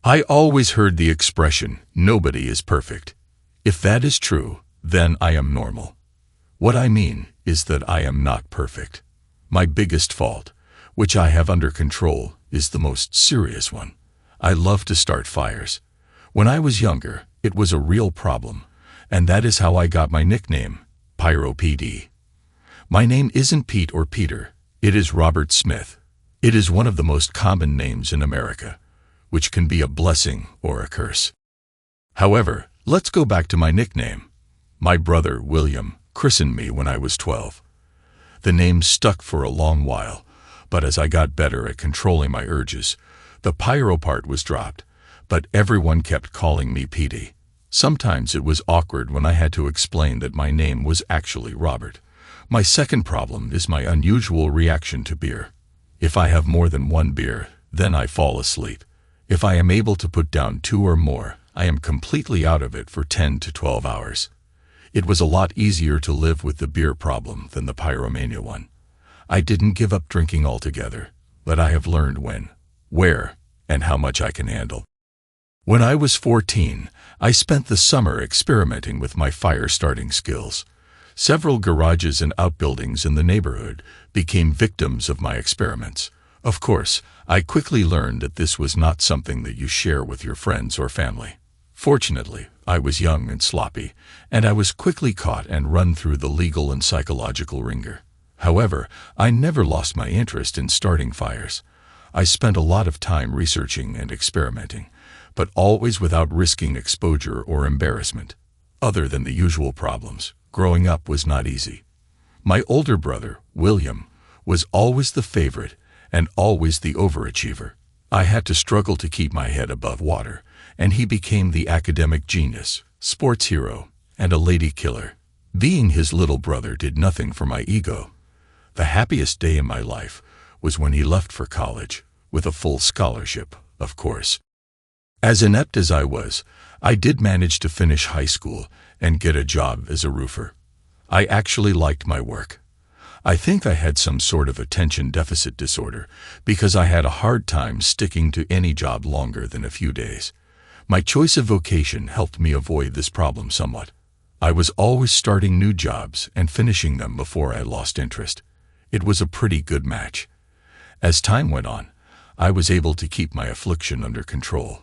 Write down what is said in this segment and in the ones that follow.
I always heard the expression, nobody is perfect. If that is true, then I am normal. What I mean is that I am not perfect. My biggest fault, which I have under control, is the most serious one. I love to start fires. When I was younger, it was a real problem, and that is how I got my nickname, PyroPD. My name isn't Pete or Peter, it is Robert Smith. It is one of the most common names in America, which can be a blessing or a curse. However, let's go back to my nickname. My brother, William, christened me when I was 12. The name stuck for a long while, but as I got better at controlling my urges, the pyro part was dropped, but everyone kept calling me Petey. Sometimes it was awkward when I had to explain that my name was actually Robert. My second problem is my unusual reaction to beer. If I have more than one beer, then I fall asleep. If I am able to put down 2 or more, I am completely out of it for 10 to 12 hours. It was a lot easier to live with the beer problem than the pyromania one. I didn't give up drinking altogether, but I have learned when, where, and how much I can handle. When I was 14, I spent the summer experimenting with my fire-starting skills. Several garages and outbuildings in the neighborhood became victims of my experiments. Of course, I quickly learned that this was not something that you share with your friends or family. Fortunately, I was young and sloppy, and I was quickly caught and run through the legal and psychological ringer. However, I never lost my interest in starting fires. I spent a lot of time researching and experimenting, but always without risking exposure or embarrassment. Other than the usual problems, growing up was not easy. My older brother, William, was always the favorite and always the overachiever. I had to struggle to keep my head above water, and he became the academic genius, sports hero, and a lady killer. Being his little brother did nothing for my ego. The happiest day in my life was when he left for college, with a full scholarship, of course. As inept as I was, I did manage to finish high school and get a job as a roofer. I actually liked my work. I think I had some sort of attention deficit disorder because I had a hard time sticking to any job longer than a few days. My choice of vocation helped me avoid this problem somewhat. I was always starting new jobs and finishing them before I lost interest. It was a pretty good match. As time went on, I was able to keep my affliction under control.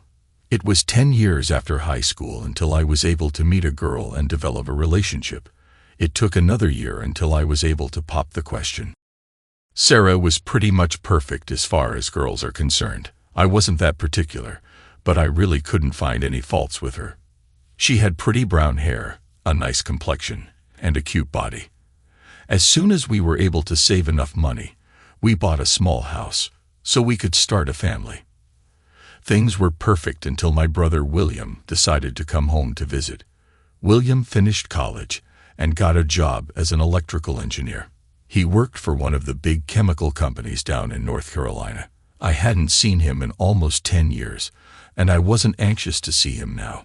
It was 10 years after high school until I was able to meet a girl and develop a relationship. It took another year until I was able to pop the question. Sarah was pretty much perfect as far as girls are concerned. I wasn't that particular, but I really couldn't find any faults with her. She had pretty brown hair, a nice complexion, and a cute body. As soon as we were able to save enough money, we bought a small house so we could start a family. Things were perfect until my brother William decided to come home to visit. William finished college and got a job as an electrical engineer. He worked for one of the big chemical companies down in North Carolina. I hadn't seen him in almost 10 years, and I wasn't anxious to see him now.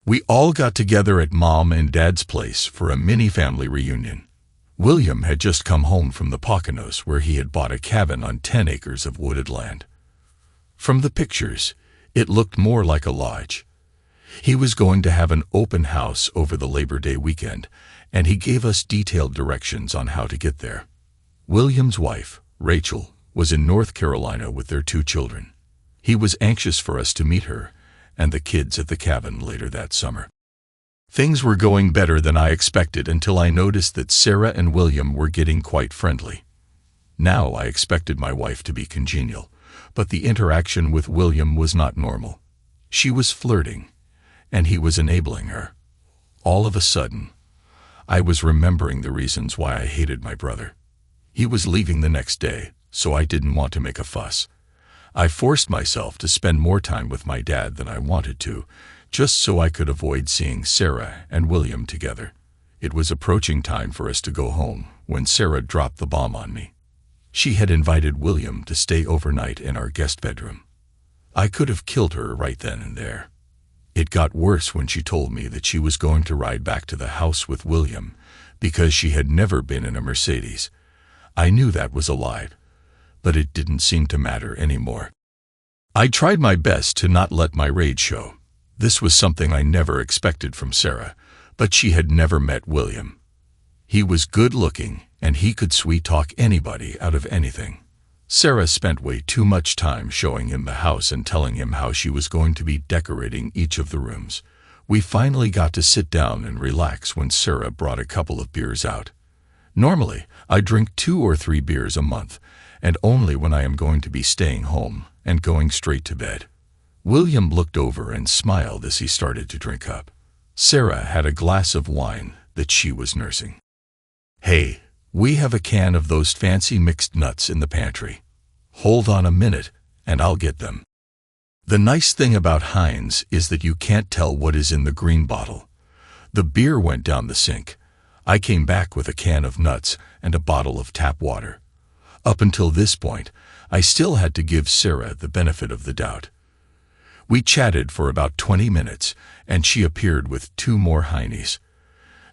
We all got together at Mom and Dad's place for a mini-family reunion. William had just come home from the Poconos where he had bought a cabin on 10 acres of wooded land. From the pictures, it looked more like a lodge. He was going to have an open house over the Labor Day weekend, and he gave us detailed directions on how to get there. William's wife, Rachel, was in North Carolina with their 2 children. He was anxious for us to meet her and the kids at the cabin later that summer. Things were going better than I expected until I noticed that Sarah and William were getting quite friendly. Now I expected my wife to be congenial, but the interaction with William was not normal. She was flirting, and he was enabling her. All of a sudden, I was remembering the reasons why I hated my brother. He was leaving the next day, so I didn't want to make a fuss. I forced myself to spend more time with my dad than I wanted to, just so I could avoid seeing Sarah and William together. It was approaching time for us to go home when Sarah dropped the bomb on me. She had invited William to stay overnight in our guest bedroom. I could have killed her right then and there. It got worse when she told me that she was going to ride back to the house with William because she had never been in a Mercedes. I knew that was a lie, but it didn't seem to matter anymore. I tried my best to not let my rage show. This was something I never expected from Sarah, but she had never met William. He was good-looking, and he could sweet-talk anybody out of anything. Sarah spent way too much time showing him the house and telling him how she was going to be decorating each of the rooms. We finally got to sit down and relax when Sarah brought a couple of beers out. Normally, I drink 2 or 3 beers a month, and only when I am going to be staying home and going straight to bed. William looked over and smiled as he started to drink up. Sarah had a glass of wine that she was nursing. "Hey, we have a can of those fancy mixed nuts in the pantry. Hold on a minute, and I'll get them." The nice thing about Heinz is that you can't tell what is in the green bottle. The beer went down the sink. I came back with a can of nuts and a bottle of tap water. Up until this point, I still had to give Sarah the benefit of the doubt. We chatted for about 20 minutes, and she appeared with 2 more heinies.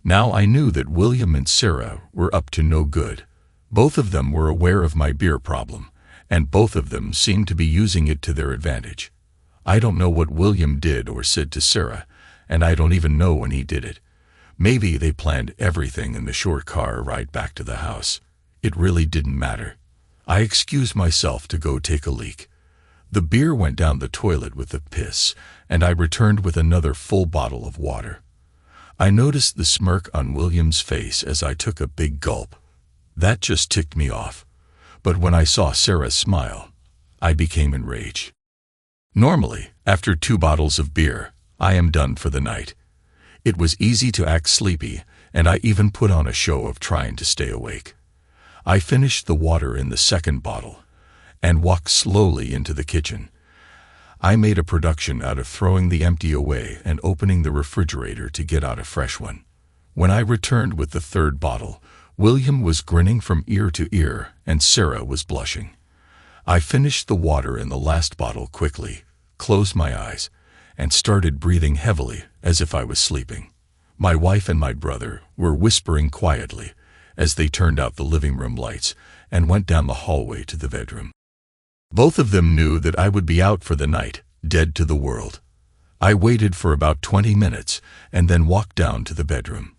Now I knew that William and Sarah were up to no good. Both of them were aware of my beer problem, and both of them seemed to be using it to their advantage. I don't know what William did or said to Sarah, and I don't even know when he did it. Maybe they planned everything in the short car ride back to the house. It really didn't matter. I excused myself to go take a leak. The beer went down the toilet with the piss, and I returned with another full bottle of water. I noticed the smirk on William's face as I took a big gulp. That just ticked me off. But when I saw Sarah smile, I became enraged. Normally, after 2 bottles of beer, I am done for the night. It was easy to act sleepy, and I even put on a show of trying to stay awake. I finished the water in the second bottle and walked slowly into the kitchen. I made a production out of throwing the empty away and opening the refrigerator to get out a fresh one. When I returned with the third bottle, William was grinning from ear to ear and Sarah was blushing. I finished the water in the last bottle quickly, closed my eyes, and started breathing heavily as if I was sleeping. My wife and my brother were whispering quietly as they turned out the living room lights and went down the hallway to the bedroom. Both of them knew that I would be out for the night, dead to the world. I waited for about 20 minutes and then walked down to the bedroom.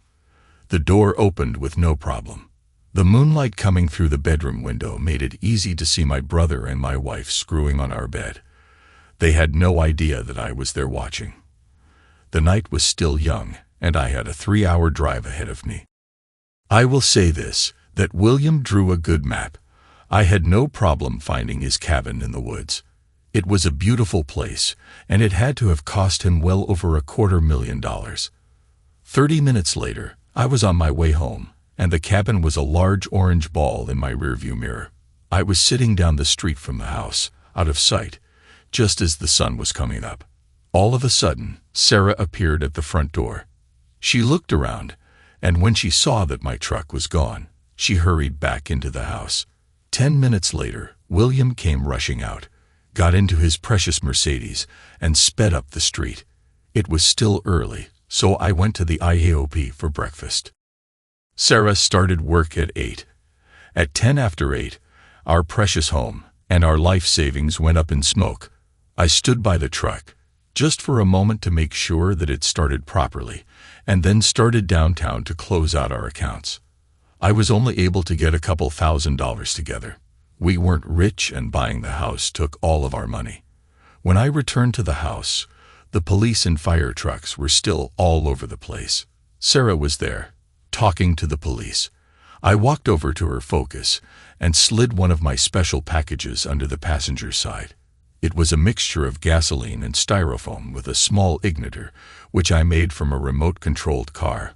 The door opened with no problem. The moonlight coming through the bedroom window made it easy to see my brother and my wife screwing on our bed. They had no idea that I was there watching. The night was still young, and I had a 3-hour drive ahead of me. I will say this, that William drew a good map. I had no problem finding his cabin in the woods. It was a beautiful place, and it had to have cost him well over $250,000. 30 minutes later, I was on my way home, and the cabin was a large orange ball in my rearview mirror. I was sitting down the street from the house, out of sight, just as the sun was coming up. All of a sudden, Sarah appeared at the front door. She looked around, and when she saw that my truck was gone, she hurried back into the house. 10 minutes later, William came rushing out, got into his precious Mercedes, and sped up the street. It was still early, so I went to the IAOP for breakfast. Sarah started work at 8. At 10 after 8, our precious home and our life savings went up in smoke. I stood by the truck, just for a moment to make sure that it started properly, and then started downtown to close out our accounts. I was only able to get a couple $1,000s together. We weren't rich, and buying the house took all of our money. When I returned to the house, the police and fire trucks were still all over the place. Sarah was there, talking to the police. I walked over to her Focus and slid one of my special packages under the passenger side. It was a mixture of gasoline and styrofoam with a small igniter, which I made from a remote-controlled car.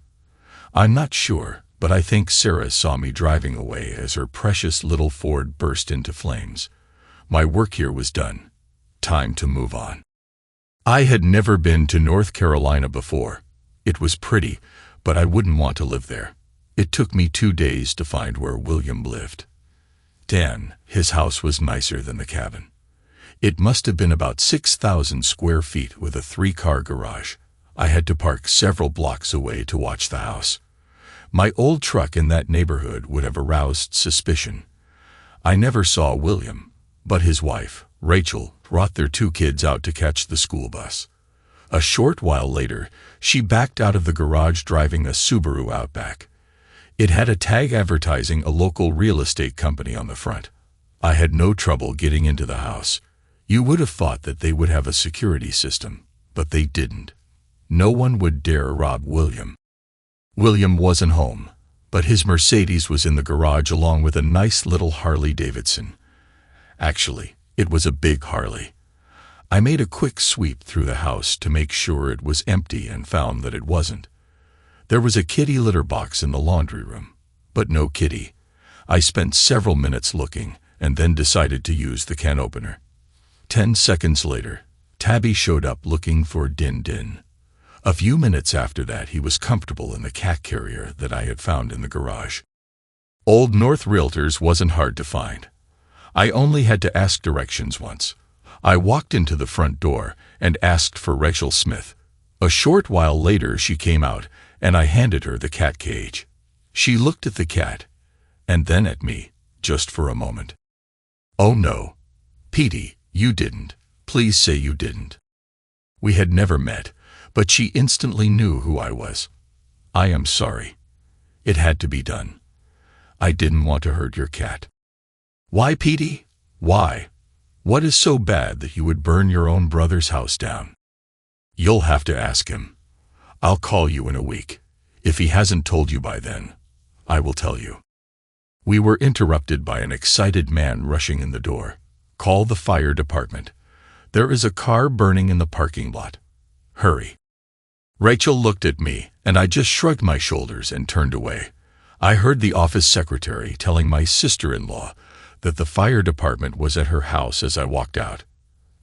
I'm not sure, but I think Sarah saw me driving away as her precious little Ford burst into flames. My work here was done. Time to move on. I had never been to North Carolina before. It was pretty, but I wouldn't want to live there. It took me 2 days to find where William lived. His house was nicer than the cabin. It must have been about 6,000 square feet with a 3-car garage. I had to park several blocks away to watch the house. My old truck in that neighborhood would have aroused suspicion. I never saw William, but his wife, Rachel brought their 2 kids out to catch the school bus. A short while later, she backed out of the garage driving a Subaru Outback. It had a tag advertising a local real estate company on the front. I had no trouble getting into the house. You would have thought that they would have a security system, but they didn't. No one would dare rob William. William wasn't home, but his Mercedes was in the garage along with a nice little Harley Davidson. Actually, it was a big Harley. I made a quick sweep through the house to make sure it was empty and found that it wasn't. There was a kitty litter box in the laundry room, but no kitty. I spent several minutes looking and then decided to use the can opener. 10 seconds later, Tabby showed up looking for Din Din. A few minutes after that, he was comfortable in the cat carrier that I had found in the garage. Old North Realtors wasn't hard to find. I only had to ask directions once. I walked into the front door and asked for Rachel Smith. A short while later she came out, and I handed her the cat cage. She looked at the cat, and then at me, just for a moment. "Oh no. Petey, you didn't. Please say you didn't." We had never met, but she instantly knew who I was. "I am sorry. It had to be done. I didn't want to hurt your cat." "Why, Petey? Why? What is so bad that you would burn your own brother's house down?" "You'll have to ask him. I'll call you in a week. If he hasn't told you by then, I will tell you." We were interrupted by an excited man rushing in the door. "Call the fire department. There is a car burning in the parking lot. Hurry." Rachel looked at me, and I just shrugged my shoulders and turned away. I heard the office secretary telling my sister-in-law that the fire department was at her house as I walked out.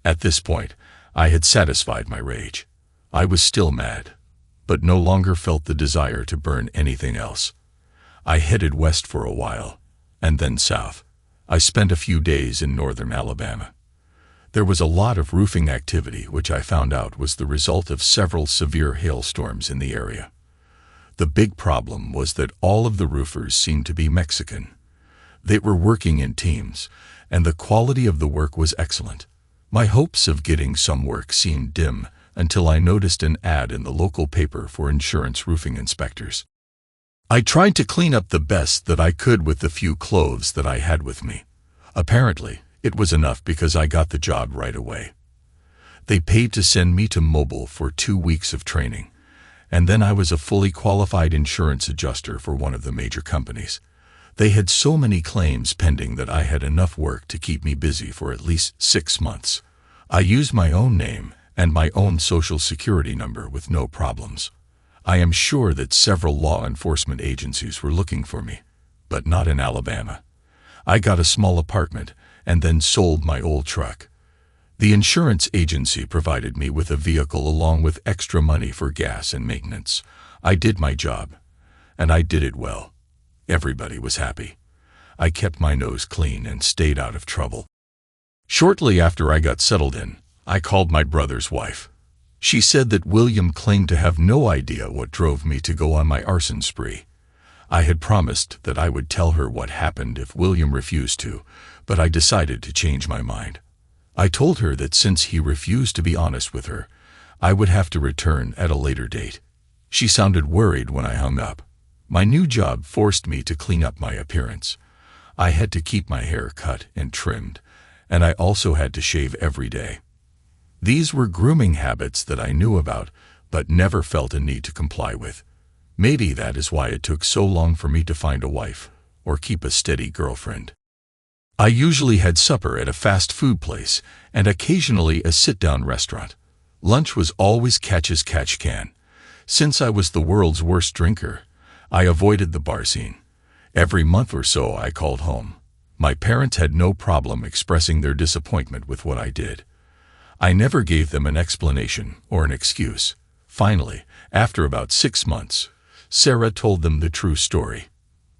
At this point, I had satisfied my rage. I was still mad, but no longer felt the desire to burn anything else. I headed west for a while, and then south. I spent a few days in northern Alabama. There was a lot of roofing activity, which I found out was the result of several severe hailstorms in the area. The big problem was that all of the roofers seemed to be Mexican. They were working in teams, and the quality of the work was excellent. My hopes of getting some work seemed dim until I noticed an ad in the local paper for insurance roofing inspectors. I tried to clean up the best that I could with the few clothes that I had with me. Apparently, it was enough because I got the job right away. They paid to send me to Mobile for 2 weeks of training, and then I was a fully qualified insurance adjuster for one of the major companies. They had so many claims pending that I had enough work to keep me busy for at least 6 months. I used my own name and my own social security number with no problems. I am sure that several law enforcement agencies were looking for me, but not in Alabama. I got a small apartment and then sold my old truck. The insurance agency provided me with a vehicle along with extra money for gas and maintenance. I did my job, and I did it well. Everybody was happy. I kept my nose clean and stayed out of trouble. Shortly after I got settled in, I called my brother's wife. She said that William claimed to have no idea what drove me to go on my arson spree. I had promised that I would tell her what happened if William refused to, but I decided to change my mind. I told her that since he refused to be honest with her, I would have to return at a later date. She sounded worried when I hung up. My new job forced me to clean up my appearance. I had to keep my hair cut and trimmed, and I also had to shave every day. These were grooming habits that I knew about, but never felt a need to comply with. Maybe that is why it took so long for me to find a wife or keep a steady girlfriend. I usually had supper at a fast food place and occasionally a sit-down restaurant. Lunch was always catch as catch can. Since I was the world's worst drinker, I avoided the bar scene. Every month or so I called home. My parents had no problem expressing their disappointment with what I did. I never gave them an explanation or an excuse. Finally, after about 6 months, Sarah told them the true story.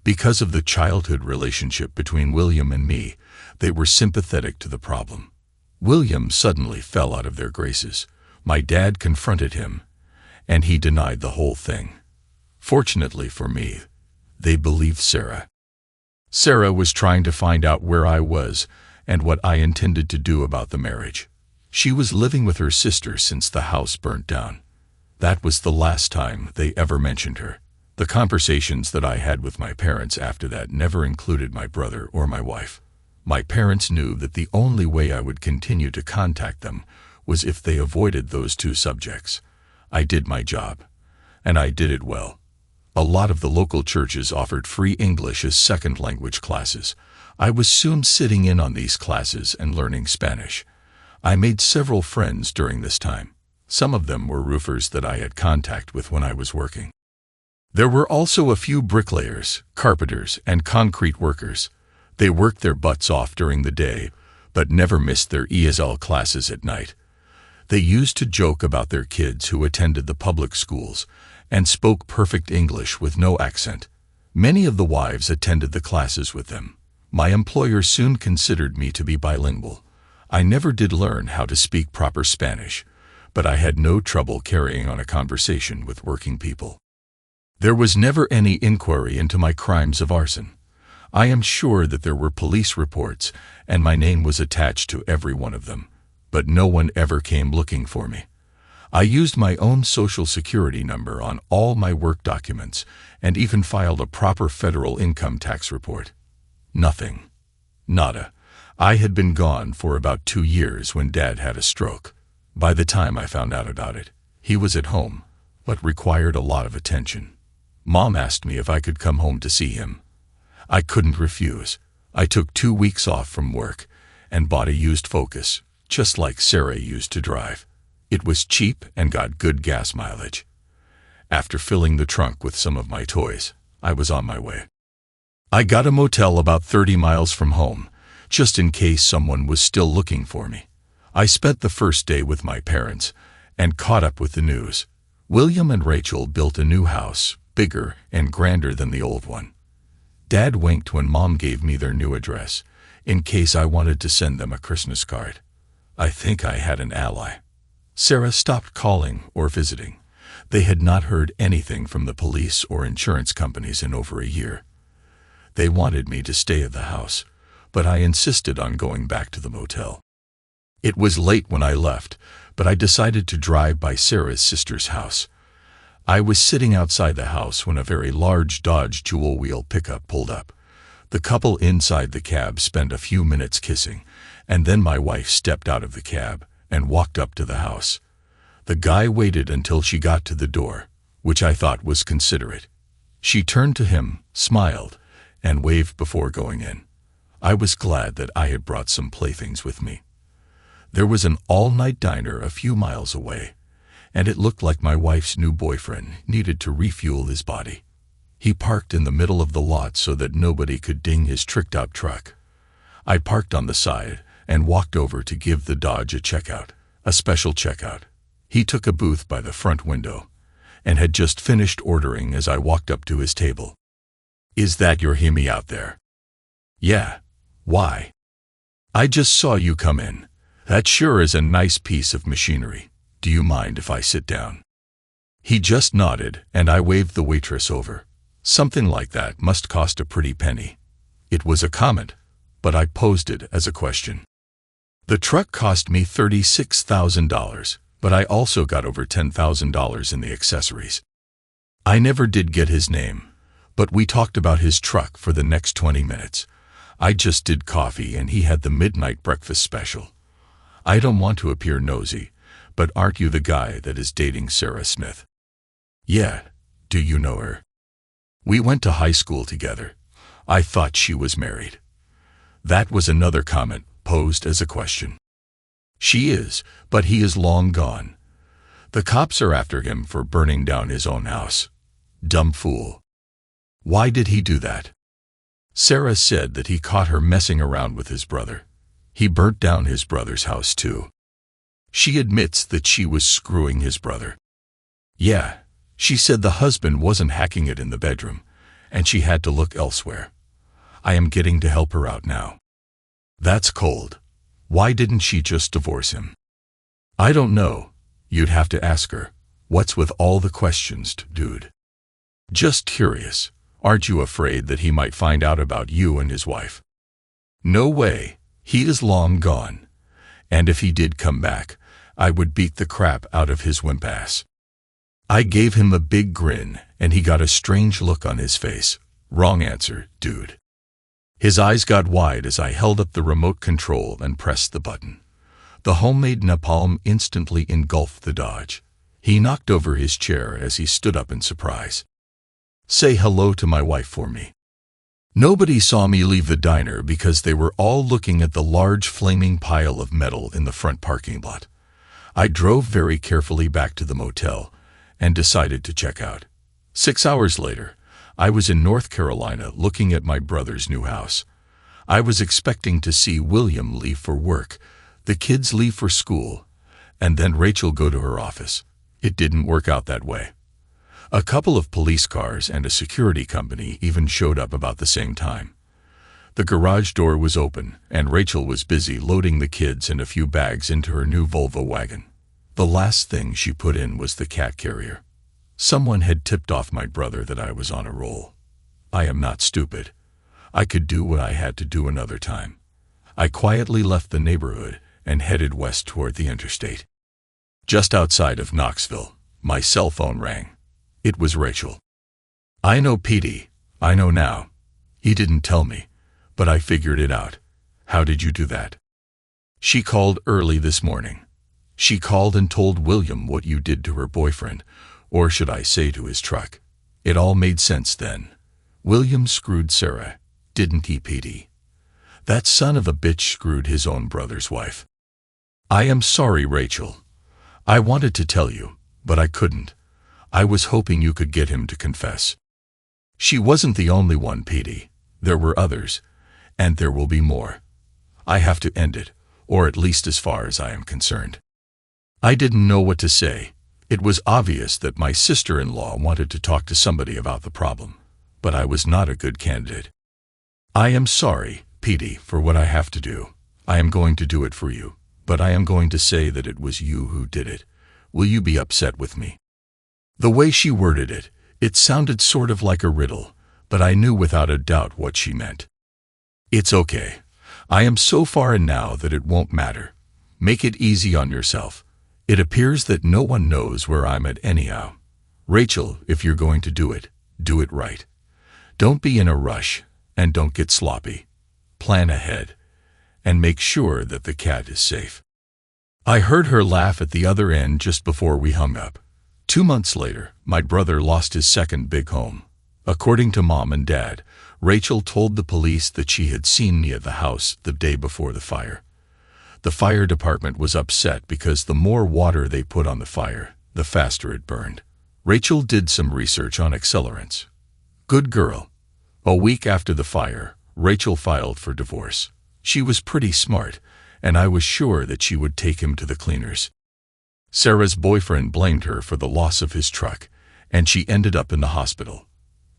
Because of the childhood relationship between William and me, they were sympathetic to the problem. William suddenly fell out of their graces. My dad confronted him, and he denied the whole thing. Fortunately for me, they believed Sarah. Sarah was trying to find out where I was and what I intended to do about the marriage. She was living with her sister since the house burnt down. That was the last time they ever mentioned her. The conversations that I had with my parents after that never included my brother or my wife. My parents knew that the only way I would continue to contact them was if they avoided those two subjects. I did my job, and I did it well. A lot of the local churches offered free English as second language classes. I was soon sitting in on these classes and learning Spanish. I made several friends during this time. Some of them were roofers that I had contact with when I was working. There were also a few bricklayers, carpenters, and concrete workers. They worked their butts off during the day, but never missed their ESL classes at night. They used to joke about their kids who attended the public schools and spoke perfect English with no accent. Many of the wives attended the classes with them. My employer soon considered me to be bilingual. I never did learn how to speak proper Spanish, but I had no trouble carrying on a conversation with working people. There was never any inquiry into my crimes of arson. I am sure that there were police reports, and my name was attached to every one of them, but no one ever came looking for me. I used my own social security number on all my work documents and even filed a proper federal income tax report. Nothing. Nada. I had been gone for about 2 years when Dad had a stroke. By the time I found out about it, he was at home, but required a lot of attention. Mom asked me if I could come home to see him. I couldn't refuse. I took 2 weeks off from work and bought a used Focus, just like Sarah used to drive. It was cheap and got good gas mileage. After filling the trunk with some of my toys, I was on my way. I got a motel about 30 miles from home, just in case someone was still looking for me. I spent the first day with my parents and caught up with the news. William and Rachel built a new house, bigger and grander than the old one. Dad winked when Mom gave me their new address, in case I wanted to send them a Christmas card. I think I had an ally. Sarah stopped calling or visiting. They had not heard anything from the police or insurance companies in over a year. They wanted me to stay at the house, but I insisted on going back to the motel. It was late when I left, but I decided to drive by Sarah's sister's house. I was sitting outside the house when a very large Dodge dual-wheel pickup pulled up. The couple inside the cab spent a few minutes kissing, and then my wife stepped out of the cab and walked up to the house. The guy waited until she got to the door, which I thought was considerate. She turned to him, smiled, and waved before going in. I was glad that I had brought some playthings with me. There was an all-night diner a few miles away, and it looked like my wife's new boyfriend needed to refuel his body. He parked in the middle of the lot so that nobody could ding his tricked-out truck. I parked on the side and walked over to give the Dodge a checkout, a special checkout. He took a booth by the front window and had just finished ordering as I walked up to his table. "Is that your Hemi out there?" "Yeah. Why?" "I just saw you come in. That sure is a nice piece of machinery. Do you mind if I sit down?" He just nodded, and I waved the waitress over. Something like that must cost a pretty penny. It was a comment, but I posed it as a question. The truck cost me $36,000, but I also got over $10,000 in the accessories. I never did get his name, but we talked about his truck for the next 20 minutes. I just did coffee and he had the midnight breakfast special. I don't want to appear nosy, but aren't you the guy that is dating Sarah Smith? Yeah. Do you know her? We went to high school together. I thought she was married. That was another comment posed as a question. She is, but he is long gone. The cops are after him for burning down his own house. Dumb fool. Why did he do that? Sarah said that he caught her messing around with his brother. He burnt down his brother's house too. She admits that she was screwing his brother. Yeah, she said the husband wasn't hacking it in the bedroom, and she had to look elsewhere. I am getting to help her out now. That's cold. Why didn't she just divorce him? I don't know. You'd have to ask her. What's with all the questions, dude? Just curious. Aren't you afraid that he might find out about you and his wife? No way. He is long gone, and if he did come back, I would beat the crap out of his wimp ass. I gave him a big grin, and he got a strange look on his face. Wrong answer, dude. His eyes got wide as I held up the remote control and pressed the button. The homemade napalm instantly engulfed the Dodge. He knocked over his chair as he stood up in surprise. Say hello to my wife for me. Nobody saw me leave the diner because they were all looking at the large flaming pile of metal in the front parking lot. I drove very carefully back to the motel and decided to check out. 6 hours later, I was in North Carolina looking at my brother's new house. I was expecting to see William leave for work, the kids leave for school, and then Rachel go to her office. It didn't work out that way. A couple of police cars and a security company even showed up about the same time. The garage door was open, and Rachel was busy loading the kids and a few bags into her new Volvo wagon. The last thing she put in was the cat carrier. Someone had tipped off my brother that I was on a roll. I am not stupid. I could do what I had to do another time. I quietly left the neighborhood and headed west toward the interstate. Just outside of Knoxville, my cell phone rang. It was Rachel. I know, Petey. I know now. He didn't tell me, but I figured it out. How did you do that? She called early this morning. She called and told William what you did to her boyfriend, or should I say to his truck. It all made sense then. William screwed Sarah, didn't he, Petey? That son of a bitch screwed his own brother's wife. I am sorry, Rachel. I wanted to tell you, but I couldn't. I was hoping you could get him to confess. She wasn't the only one, Petey. There were others, and there will be more. I have to end it, or at least as far as I am concerned. I didn't know what to say. It was obvious that my sister-in-law wanted to talk to somebody about the problem, but I was not a good candidate. I am sorry, Petey, for what I have to do. I am going to do it for you, but I am going to say that it was you who did it. Will you be upset with me? The way she worded it, it sounded sort of like a riddle, but I knew without a doubt what she meant. It's okay. I am so far in now that it won't matter. Make it easy on yourself. It appears that no one knows where I'm at anyhow. Rachel, if you're going to do it right. Don't be in a rush, and don't get sloppy. Plan ahead, and make sure that the cat is safe. I heard her laugh at the other end just before we hung up. 2 months later, my brother lost his second big home. According to Mom and Dad, Rachel told the police that she had seen me at the house the day before the fire. The fire department was upset because the more water they put on the fire, the faster it burned. Rachel did some research on accelerants. Good girl. A week after the fire, Rachel filed for divorce. She was pretty smart, and I was sure that she would take him to the cleaners. Sarah's boyfriend blamed her for the loss of his truck, and she ended up in the hospital.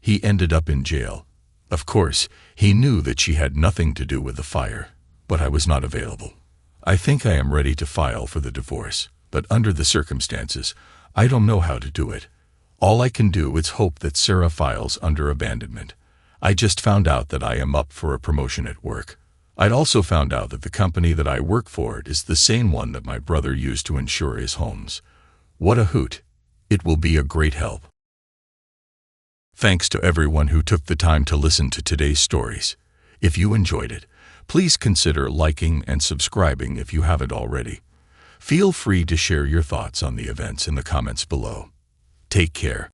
He ended up in jail. Of course, he knew that she had nothing to do with the fire, but I was not available. I think I am ready to file for the divorce, but under the circumstances, I don't know how to do it. All I can do is hope that Sarah files under abandonment. I just found out that I am up for a promotion at work. I'd also found out that the company that I work for is the same one that my brother used to insure his homes. What a hoot. It will be a great help. Thanks to everyone who took the time to listen to today's stories. If you enjoyed it, please consider liking and subscribing if you haven't already. Feel free to share your thoughts on the events in the comments below. Take care.